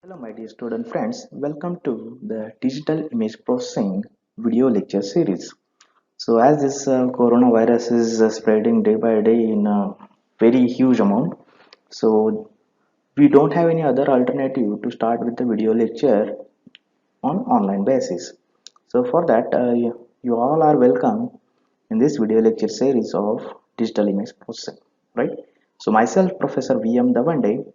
Hello, my dear student friends. Welcome to the Digital Image Processing video lecture series. So, as this coronavirus is spreading day by day in a very huge amount, so we don't have any other alternative to start with the video lecture on online basis. So, for that, you all are welcome in this video lecture series of Digital Image Processing, right? So, myself, Professor V.M. Davande,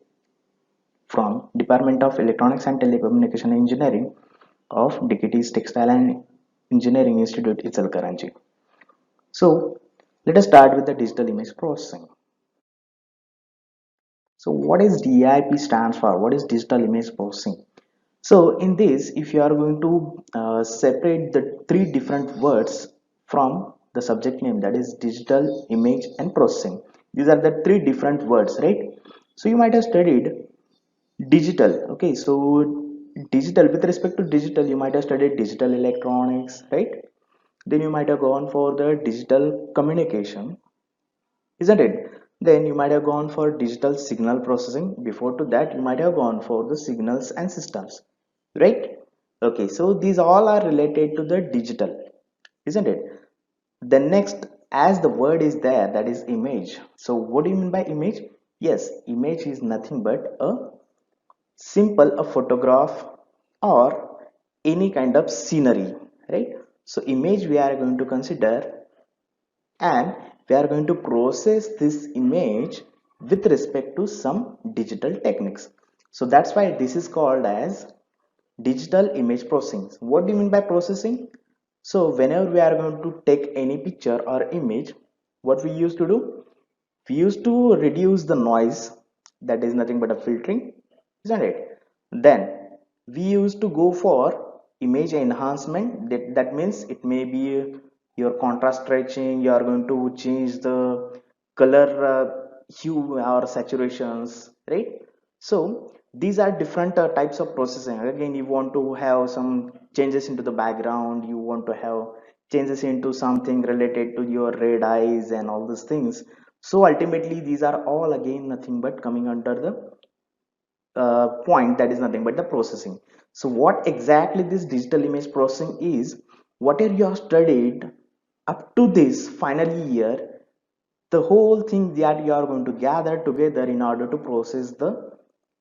from Department of Electronics and Telecommunication Engineering of DKT's Textile and Engineering Institute, Ichalkaranji. So let us start with the digital image processing. So what is DIP stands for? What is digital image processing? So in this, if you are going to separate the three different words from the subject name, that is digital image and processing. These are the three different words, right? So you might have studied digital. Okay, so digital, with respect to digital, you might have studied digital electronics, right? Then you might have gone for the digital communication, isn't it? Then you might have gone for digital signal processing. Before to that, you might have gone for the signals and systems, right? Okay, so these all are related to the digital, isn't it? The next, as the word is there, that is image. So what do you mean by image? Yes, image is nothing but a simple a photograph or any kind of scenery, right? So image we are going to consider, and we are going to process this image with respect to some digital techniques. So that's why this is called as digital image processing. What do you mean by processing? So whenever we are going to take any picture or image, what we used to do, we used to reduce the noise, that is nothing but a filtering, isn't it? Then we used to go for image enhancement. That means it may be your contrast stretching, you are going to change the color hue or saturations, right? So these are different types of processing. Again, you want to have some changes into the background, you want to have changes into something related to your red eyes and all these things. So ultimately these are all again nothing but coming under the point, that is nothing but the processing. So what exactly this digital image processing is, whatever you have studied up to this final year, the whole thing that you are going to gather together in order to process the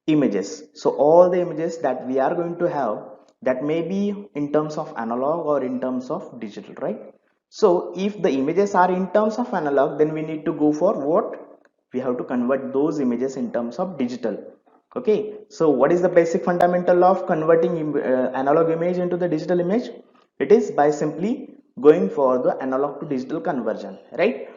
images. So all the images that we are going to have, that may be in terms of analog or in terms of digital, right? So if the images are in terms of analog, then we need to go for what, we have to convert those images in terms of digital. Okay, so what is the basic fundamental of converting analog image into the digital image? It is by simply going for the analog to digital conversion, right?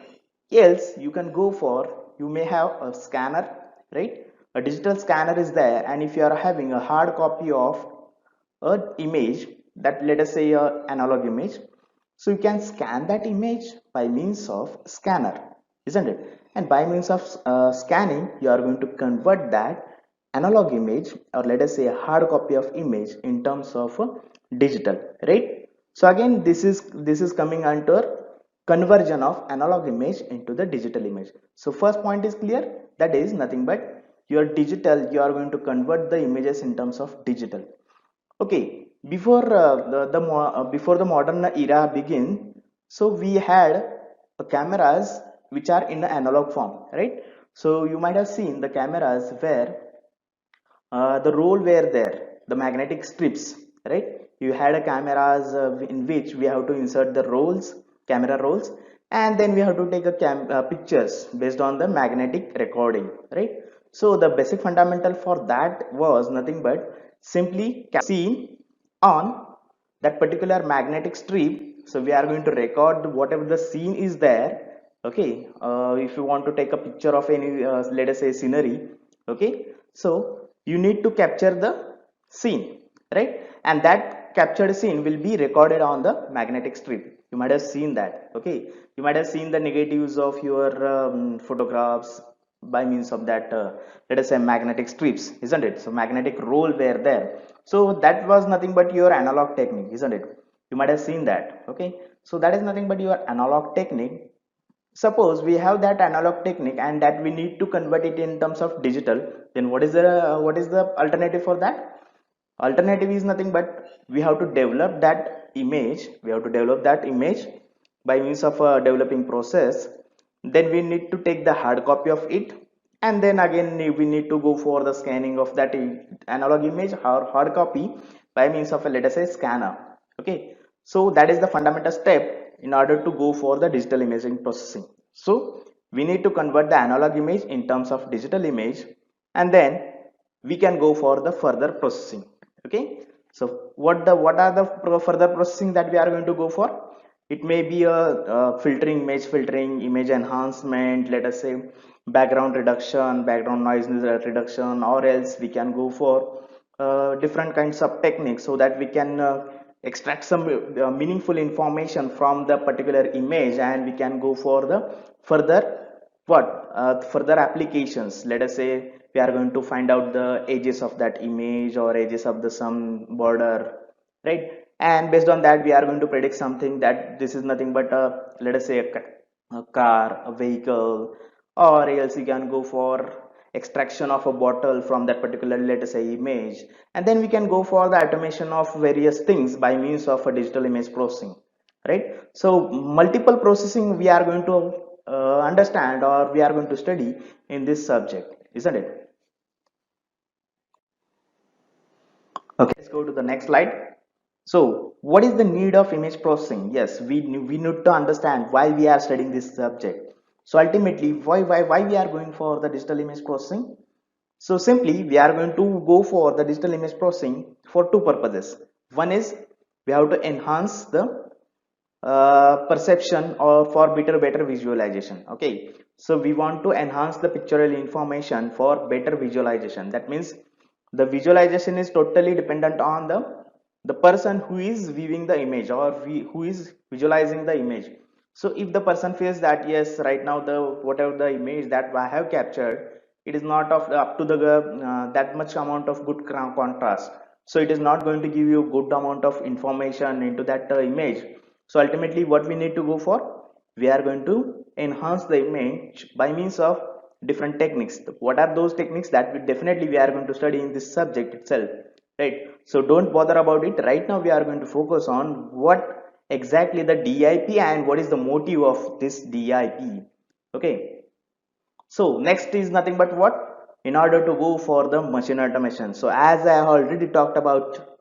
Else you can go for, you may have a scanner, right? A digital scanner is there, and if you are having a hard copy of a image, that let us say a analog image, so you can scan that image by means of scanner, isn't it? And by means of scanning, you are going to convert that analog image, or let us say a hard copy of image, in terms of digital, right? So again, this is coming under conversion of analog image into the digital image. So first point is clear, that is nothing but your digital, you are going to convert the images in terms of digital. Okay, before before the modern era begin, so we had cameras which are in the analog form, right? So you might have seen the cameras where the roll were there, the magnetic strips, right? You had a cameras in which we have to insert the rolls, camera rolls, and then we have to take a pictures based on the magnetic recording, right? So the basic fundamental for that was nothing but simply scene on that particular magnetic strip. So we are going to record whatever the scene is there. Okay, if you want to take a picture of any let us say scenery, okay, so you need to capture the scene, right? And that captured scene will be recorded on the magnetic strip. You might have seen that. Okay, you might have seen the negatives of your photographs by means of that let us say magnetic strips, isn't it? So magnetic roll were there. So that was nothing but your analog technique, isn't it? You might have seen that. Okay, so that is nothing but your analog technique. Suppose we have that analog technique and that we need to convert it in terms of digital, then what is the alternative for that? Alternative is nothing but we have to develop that image. We have to develop that image by means of a developing process. Then we need to take the hard copy of it, and then again we need to go for the scanning of that analog image or hard copy by means of a, let us say, scanner. Okay, so that is the fundamental step in order to go for the digital imaging processing. So we need to convert the analog image in terms of digital image, and then we can go for the further processing. Okay, so what are the further processing that we are going to go for? It may be a, filtering, image filtering, image enhancement, let us say background reduction, background noise reduction, or else we can go for different kinds of techniques so that we can extract some meaningful information from the particular image, and we can go for the further further applications. Let us say we are going to find out the edges of that image or edges of the some border, right? And based on that we are going to predict something that this is nothing but a, let us say, a car, a vehicle, or else you can go for extraction of a bottle from that particular, let us say, image. And then we can go for the automation of various things by means of a digital image processing, right? So multiple processing we are going to understand, or we are going to study in this subject, isn't it? Okay, let's go to the next slide. So what is the need of image processing? Yes, we need to understand why we are studying this subject. So ultimately, why we are going for the digital image processing? So simply we are going to go for the digital image processing for two purposes. One is we have to enhance the perception, or for better visualization. Okay, so we want to enhance the pictorial information for better visualization. That means the visualization is totally dependent on the person who is viewing the image, or who is visualizing the image. So if the person feels that yes, right now the whatever the image that I have captured, it is not of up to the that much amount of good contrast, so it is not going to give you good amount of information into that image. So ultimately what we need to go for, we are going to enhance the image by means of different techniques. What are those techniques? That we definitely we are going to study in this subject itself, right? So don't bother about it right now. We are going to focus on what exactly the DIP and what is the motive of this DIP. Okay, so next is nothing but what, in order to go for the machine automation. So as I already talked about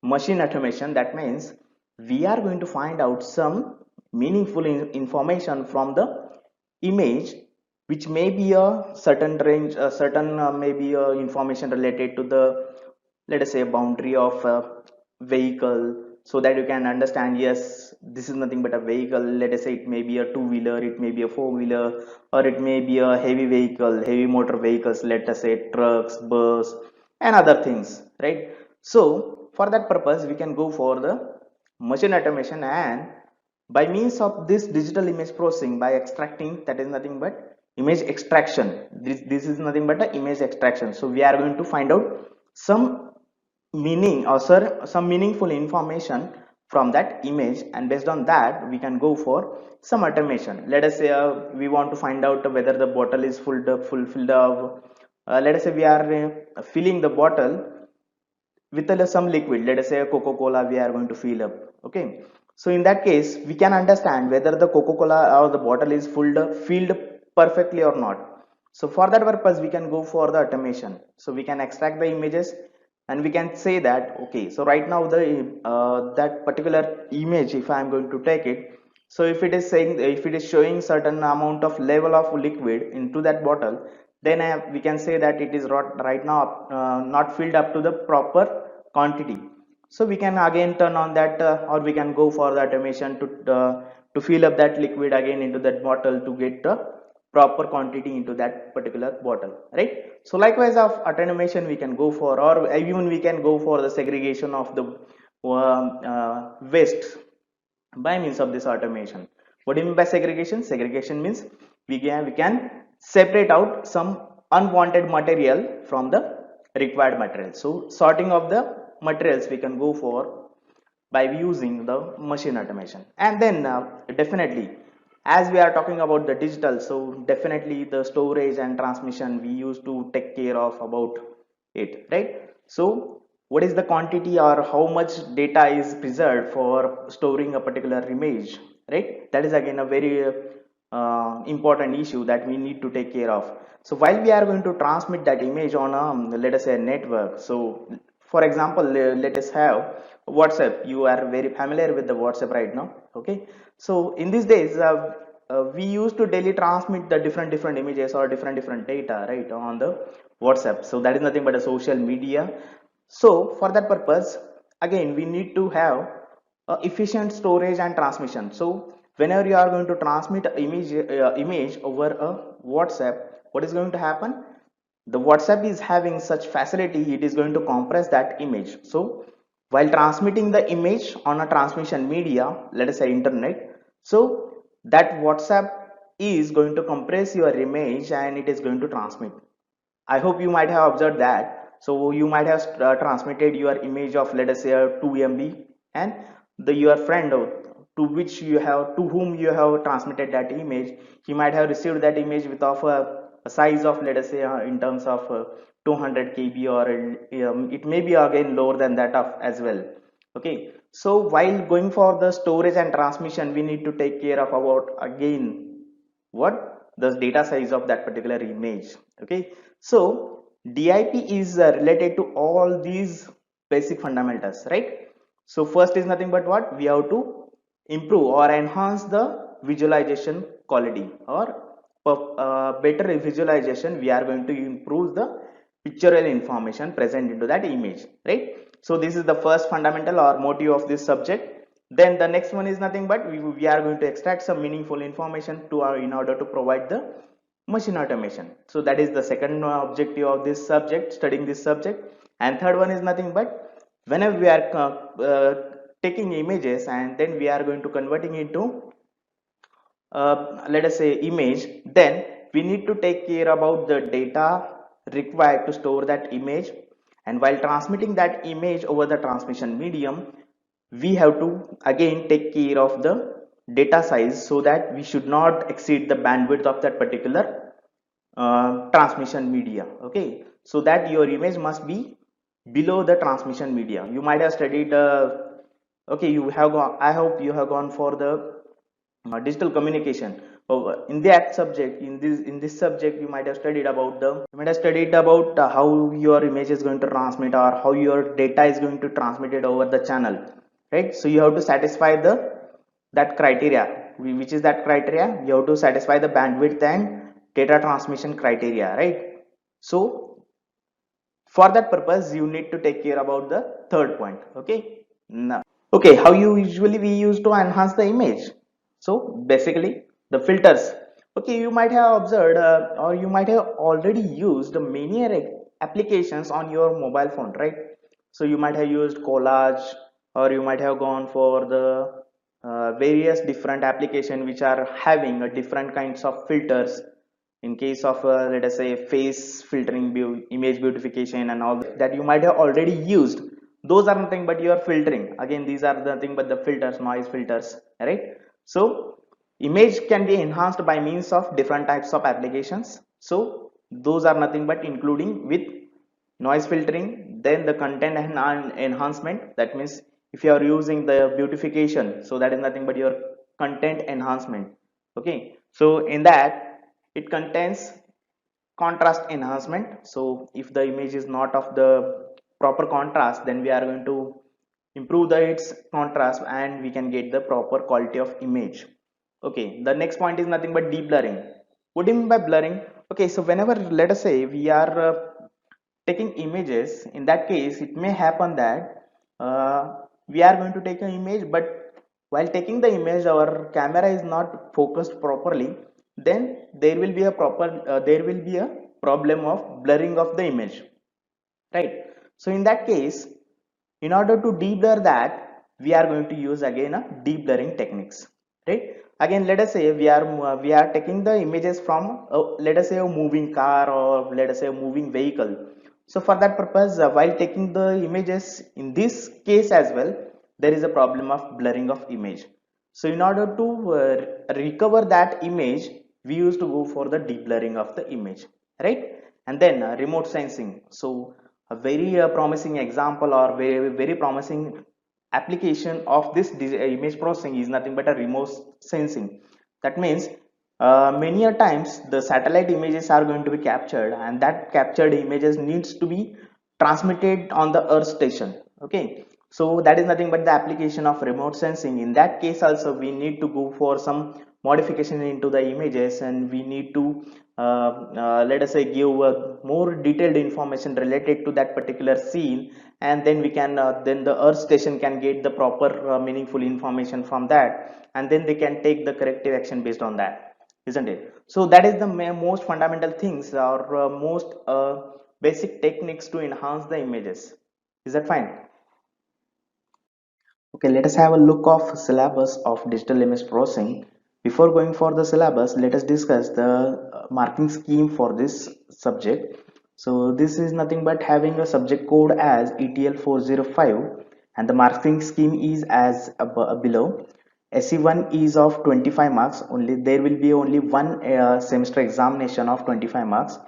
machine automation, that means we are going to find out some meaningful information from the image, which may be a certain range, a certain maybe information related to the, let us say, boundary of a vehicle, so that you can understand, yes, this is nothing but a vehicle. Let us say it may be a two-wheeler, it may be a four-wheeler, or it may be a heavy vehicle, heavy motor vehicles, let us say trucks, bus, and other things, right? So for that purpose we can go for the machine automation, and by means of this digital image processing, by extracting, that is nothing but image extraction. This is nothing but a image extraction. So we are going to find out some meaning, or some meaningful information from that image, and based on that we can go for some automation. Let us say we want to find out whether the bottle is filled up. Let us say we are filling the bottle with some liquid, let us say a Coca-Cola we are going to fill up. Okay, so in that case we can understand whether the Coca-Cola or the bottle is filled perfectly or not. So for that purpose we can go for the automation. So we can extract the images, and we can say that okay, so right now the that particular image, if I am going to take it, so if it is saying, if it is showing certain amount of level of liquid into that bottle, then we can say that it is right now not filled up to the proper quantity. So we can again turn on that, or we can go for the automation to fill up that liquid again into that bottle to get the proper quantity into that particular bottle, right? So likewise of automation we can go for, or even we can go for the segregation of the waste by means of this automation. What do you mean by segregation? Segregation means we can separate out some unwanted material from the required material. So sorting of the materials we can go for by using the machine automation. And then definitely, as we are talking about the digital, so definitely the storage and transmission we used to take care of about it, right? So what is the quantity or how much data is preserved for storing a particular image, right? That is again a very important issue that we need to take care of. So while we are going to transmit that image on a let us say a network, so for example, let us have WhatsApp. You are very familiar with the WhatsApp right now, okay? So in these days, we used to daily transmit the different images or different data, right, on the WhatsApp. So that is nothing but a social media. So for that purpose, again, we need to have efficient storage and transmission. So whenever you are going to transmit image over a WhatsApp, what is going to happen? The WhatsApp is having such facility, it is going to compress that image. So while transmitting the image on a transmission media, let us say internet, so that WhatsApp is going to compress your image and it is going to transmit. I hope you might have observed that. So you might have transmitted your image of let us say 2 MB, and the your friend to whom you have transmitted that image, he might have received that image with of a size of let us say in terms of 200 KB, or it may be again lower than that of as well. Okay, so while going for the storage and transmission, we need to take care of about again what the data size of that particular image. Okay, so DIP is related to all these basic fundamentals, right? So first is nothing but what we have to improve or enhance the visualization quality, or better visualization. We are going to improve the pictorial information present into that image, right? So this is the first fundamental or motive of this subject. Then the next one is nothing but we are going to extract some meaningful information to our in order to provide the machine automation. So that is the second objective of this subject, studying this subject. And third one is nothing but whenever we are taking images and then we are going to converting into let us say image, then we need to take care about the data required to store that image. And while transmitting that image over the transmission medium, we have to again take care of the data size, so that we should not exceed the bandwidth of that particular transmission media. Okay, so that your image must be below the transmission media. You might have studied okay, you have gone, I hope you have gone for the digital communication. In that subject, in this subject, you might have studied about how your image is going to transmit, or how your data is going to transmit it over the channel, right? So you have to satisfy the that criteria. Which is that criteria? You have to satisfy the bandwidth and data transmission criteria, right? So for that purpose, you need to take care about the third point. Okay, now, okay, how you usually we use to enhance the image? So basically the filters. Okay, you might have observed or you might have already used many applications on your mobile phone, right? So you might have used collage, or you might have gone for the various different application which are having a different kinds of filters. In case of let us say face filtering, image beautification and all that, you might have already used. Those are nothing but your filtering. Again, these are nothing but the filters, noise filters, right? So image can be enhanced by means of different types of applications. So those are nothing but including with noise filtering, then the content enhancement. That means if you are using the beautification, so that is nothing but your content enhancement. Okay, so in that it contains contrast enhancement. So if the image is not of the proper contrast, then we are going to improve the its contrast and we can get the proper quality of image. Okay, the next point is nothing but deblurring. What do you mean by blurring? Okay, so whenever let us say we are taking images, in that case it may happen that we are going to take an image, but while taking the image our camera is not focused properly, then there will be a problem of blurring of the image, right? So in that case, in order to deblur that, we are going to use again a deblurring techniques, right? Again, let us say we are taking the images from let us say a moving car, or let us say a moving vehicle. So for that purpose, while taking the images in this case as well, there is a problem of blurring of image. So in order to recover that image, we used to go for the deblurring of the image, right? And then remote sensing. So a very promising example or very promising application of this image processing is nothing but a remote sensing. That means many a times the satellite images are going to be captured, and that captured images needs to be transmitted on the earth station. Okay, so that is nothing but the application of remote sensing. In that case also we need to go for some modification into the images, and we need to let us say give more detailed information related to that particular scene, and then we can then the earth station can get the proper meaningful information from that, and then they can take the corrective action based on that, isn't it? So that is the most fundamental things, or most basic techniques to enhance the images. Is that fine? Okay, let us have a look of syllabus of digital image processing. Before going for the syllabus, let us discuss the marking scheme for this subject. So this is nothing but having a subject code as ETL 405, and the marking scheme is as below. SE1 is of 25 marks only. There will be only one semester examination of 25 marks,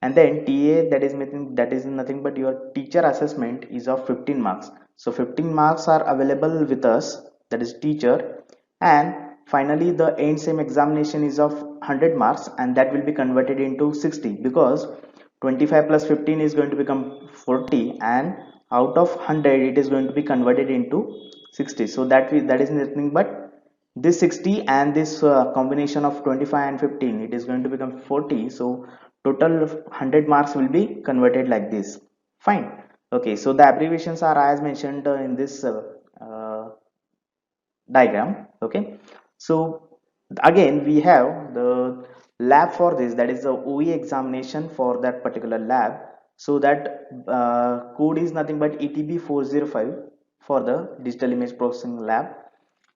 and then TA, that is nothing but your teacher assessment, is of 15 marks. So 15 marks are available with us, that is teacher. And finally the end sem examination is of 100 marks, and that will be converted into 60, because 25 plus 15 is going to become 40, and out of 100 it is going to be converted into 60. So that is nothing but this 60, and this combination of 25 and 15, it is going to become 40. So total 100 marks will be converted like this. Fine. Okay, so the abbreviations are as mentioned in this uh, diagram. Okay, so again we have the lab for this, that is the OE examination for that particular lab. So that code is nothing but ETB 405 for the digital image processing lab,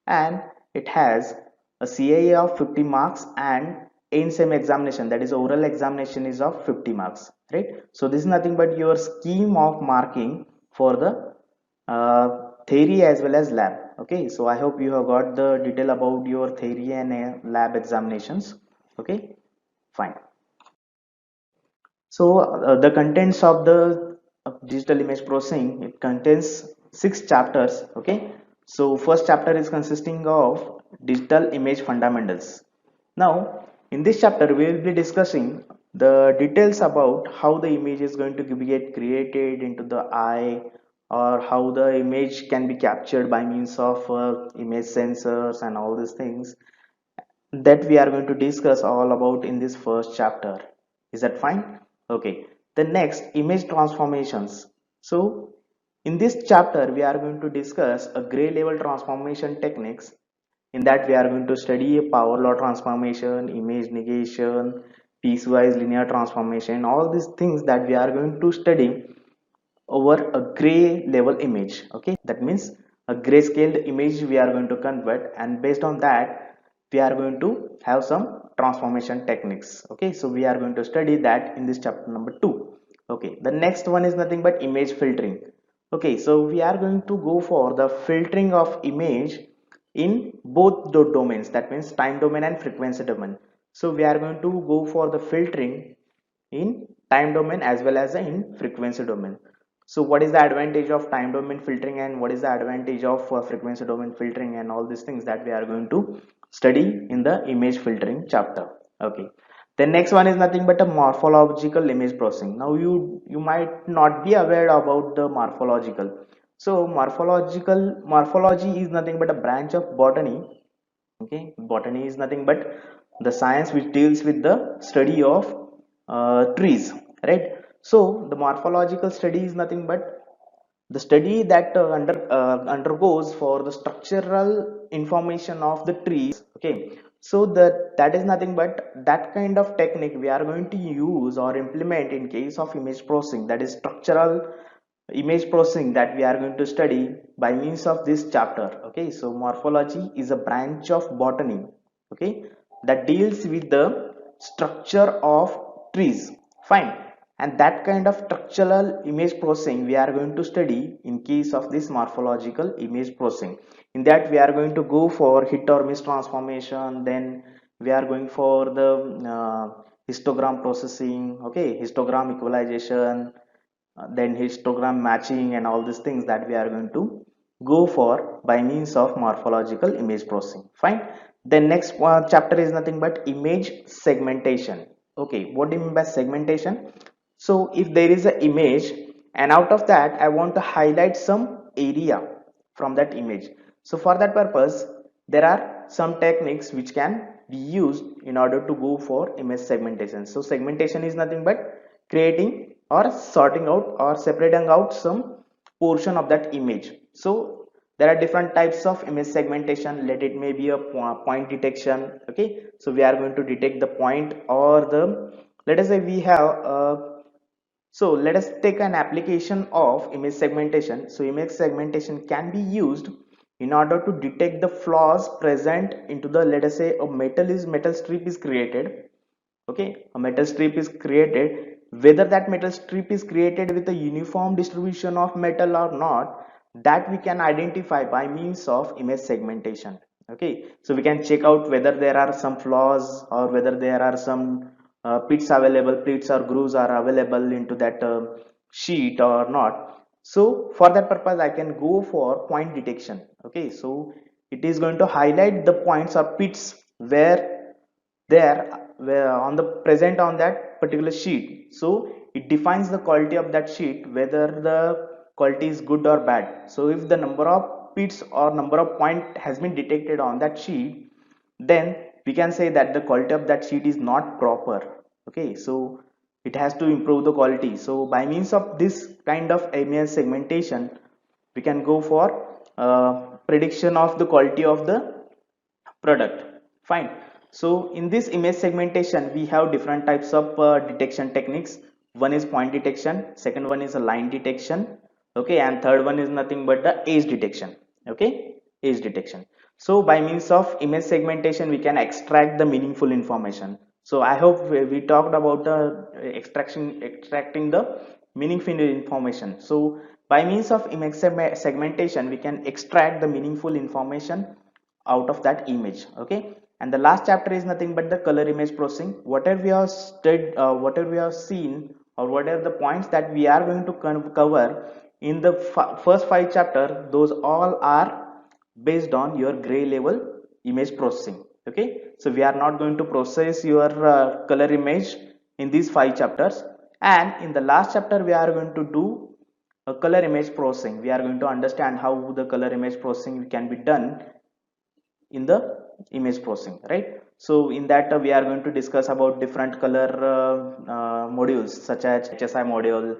and it has a CAA of 50 marks, and in-sem examination, that is oral examination, is of 50 marks, right? So this is nothing but your scheme of marking for the theory as well as lab. Okay, so I hope you have got the detail about your theory and lab examinations. Okay, fine. So the contents of the digital image processing, it contains 6 chapters. Okay, so first chapter is consisting of digital image fundamentals. Now in this chapter we will be discussing the details about how the image is going to get created into the eye, or how the image can be captured by means of image sensors and all these things that we are going to discuss all about in this first chapter. Is that fine? Okay. The next, image transformations. So in this chapter we are going to discuss a gray level transformation techniques. In that we are going to study power law transformation, image negation, piecewise linear transformation, all these things that we are going to study over a gray level image. Okay, that means a grayscaled image we are going to convert, and based on that we are going to have some transformation techniques. Okay, so we are going to study that in this chapter number 2. Okay, the next one is nothing but image filtering. Okay, so we are going to go for the filtering of image in both the domains, that means time domain and frequency domain. So we are going to go for the filtering in time domain as well as in frequency domain. So what is the advantage of time domain filtering, and what is the advantage of frequency domain filtering, and all these things that we are going to study in the image filtering chapter. Okay, the next one is nothing but a morphological image processing. Now you might not be aware about the morphological. So morphology is nothing but a branch of botany. Okay, botany is nothing but the science which deals with the study of trees, right? So the morphological study is nothing but the study that undergoes for the structural information of the trees. Okay, so that is nothing but that kind of technique we are going to use or implement in case of image processing, that is structural image processing, that we are going to study by means of this chapter. Okay, so morphology is a branch of botany, okay, that deals with the structure of trees. Fine. And that kind of structural image processing we are going to study in case of this morphological image processing. In that we are going to go for hit or miss transformation, then we are going for the histogram processing. Okay, histogram equalization, then histogram matching and all these things that we are going to go for by means of morphological image processing. Fine. The next chapter is nothing but image segmentation. Okay, what do you mean by segmentation? So if there is an image and out of that I want to highlight some area from that image, so for that purpose there are some techniques which can be used in order to go for image segmentation. So segmentation is nothing but creating or sorting out or separating out some portion of that image. So there are different types of image segmentation. Let it may be a point detection. Okay, so we are going to detect the point or the, let us say we have so let us take an application of image segmentation. So image segmentation can be used in order to detect the flaws present into the, let us say a metal strip is created. Okay, a metal strip is created, whether that metal strip is created with a uniform distribution of metal or not, that we can identify by means of image segmentation. Okay, so we can check out whether there are some flaws or whether there are some pits or grooves are available into that sheet or not. So for that purpose I can go for point detection. Okay, so it is going to highlight the points or pits where on the present on that particular sheet. So it defines the quality of that sheet, whether the quality is good or bad. So if the number of pits or number of point has been detected on that sheet, then we can say that the quality of that sheet is not proper. Okay, so it has to improve the quality. So by means of this kind of image segmentation we can go for prediction of the quality of the product. Fine. So in this image segmentation we have different types of detection techniques. One is point detection, second one is a line detection, okay, and third one is nothing but the edge detection. Okay, edge detection. So by means of image segmentation we can extract the meaningful information. So I hope we talked about the extracting the meaningful information. So by means of image segmentation we can extract the meaningful information out of that image. Okay, and the last chapter is nothing but the color image processing. Whatever we have studied, whatever we have seen, or whatever the points that we are going to cover in the first 5 chapters, those all are based on your gray level image processing. Okay, so we are not going to process your color image in these 5 chapters, and in the last chapter we are going to do a color image processing. We are going to understand how the color image processing can be done in the image processing, right? So in that we are going to discuss about different color modules such as HSI module.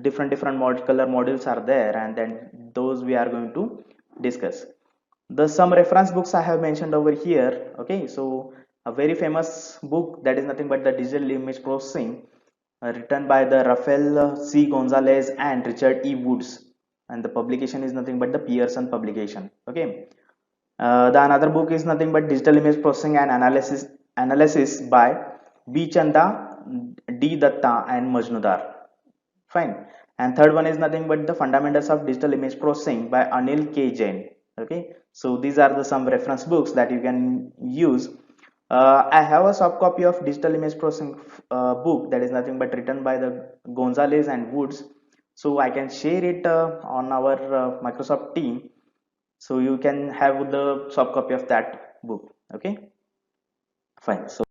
Different color modules are there, and then those we are going to discuss. The some reference books I have mentioned over here. Okay, so a very famous book that is nothing but the digital image processing, written by the Rafael C. Gonzalez and Richard E. Woods, and the publication is nothing but the Pearson publication. Okay, the another book is nothing but Digital Image Processing and Analysis by B. Chanda, D. Datta, and Majnudar. Fine. And third one is nothing but the Fundamentals of Digital Image Processing by Anil K. Jain. Okay. So these are the some reference books that you can use. I have a soft copy of Digital Image Processing book that is nothing but written by the Gonzalez and Woods. So I can share it on our Microsoft team, so you can have the soft copy of that book. Okay, fine. So